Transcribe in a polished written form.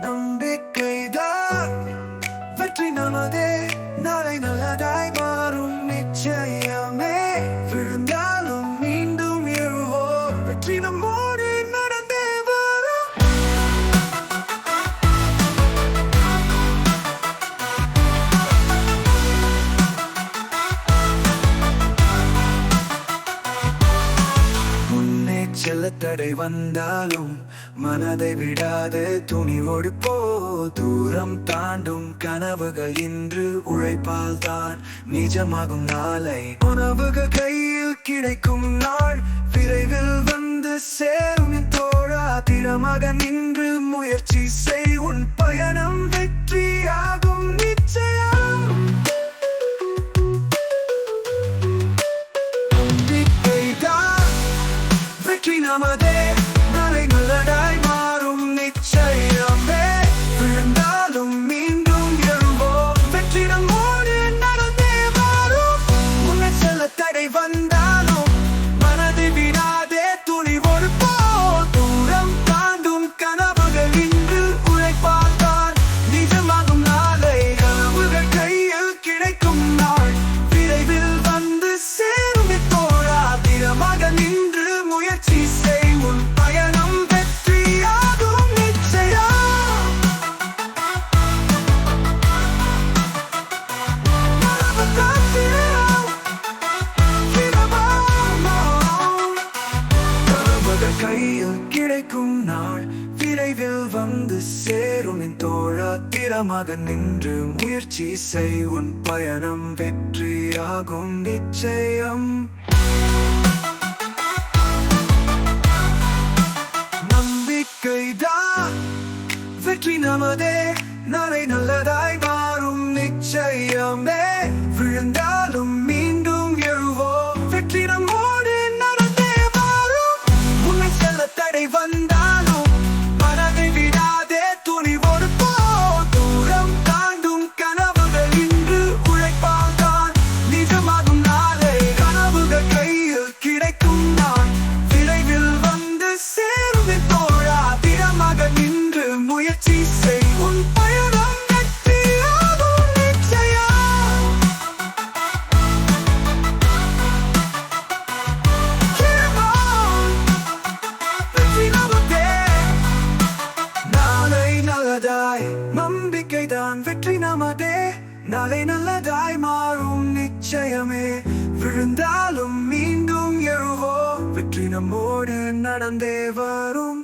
நம்பிக்கைதான் வெற்றி நமதே. நாளை நல்லதாய் மாறும் நிச்சயமே. விழுந்தாலும் மீண்டும் எழுவோம். வெற்றி நம்மோடு நடந்தே வரும். முன்னே செல்ல தடை வந்தாலும் மனதை விடாது துணிவோடு போ. தூரம் தாண்டும் கனவுகள் இன்று உழைப்பால் தான் நிஜமாகும். நாளை உணவுகள் கையில் கிடைக்கும் நாள் விரைவில் வந்து சேரும். தோழா திறமாக நின்று முயற்சி செய். உன் பயணம் வெற்றியாகும் நிச்சயம். நம்பிக்கைதான் வெற்றி நமதே. நாளை நல்லதாய் மாறும் நிச்சயமே. விழுந்தாலும் மீண்டும் எழுவோம். வெற்றி நம்மோடு நடந்தே வரும். முன்னே செல்ல தடை வந்தாலும் மனதை விடாதே துணிவோடு போ. தூரம் தாண்டும் கனவுகள் இன்று உழைப்பால் தான் நிஜமாகும். நாளை கனவுகள் கையில் கிடைக்கும் நாள் விரைவில் வந்து சேரும். தோழா திறமாக நின்று முயற்சி செய். உன் பயணம் வெற்றியாகும் நிச்சயம். மரபு காத்திரம் திறமாகும். கனவுகள் கையில் கிடைக்கும் நாள் விரைவில் வந்து சேரும். தோழா திறமாக நின்று முயற்சி செய். உன் பயணம் வெற்றியாகும் நிச்சயம். நம்பிக்கைதான் வெற்றி நமதே. நாளை நல்லதாய் மாறும் நிச்சயமே. விழுந்தாலும் மீண்டும் எழுவோம். வெற்றி நம்மோடு நடந்தே வரும். முன்னே செல்ல தடை வந்தாலும் மனதை விடாதே துணிவோடு போ. தூரம் தாண்டும் கனவுகள் இன்று உழைப்பால் தான் நிஜமாகும். நாளை கனவுகள் கையில் கிடைக்கும் நாள் விரைவில் வந்து சேரும். தோழா திறமாக நின்று முயற்சி செய். உன் பயணம் வெற்றியாகும் நிச்சயம். வெற்றி நமதே. நாளை நல்லதாய் நம்பிக்கைதான் வெற்றி நமதே. நாளை நல்லதாய் மாறும் நிச்சயமே. விழுந்தாலும் மீண்டும் எழுவோம். வெற்றி நம்மோடு நடந்தே வரும்.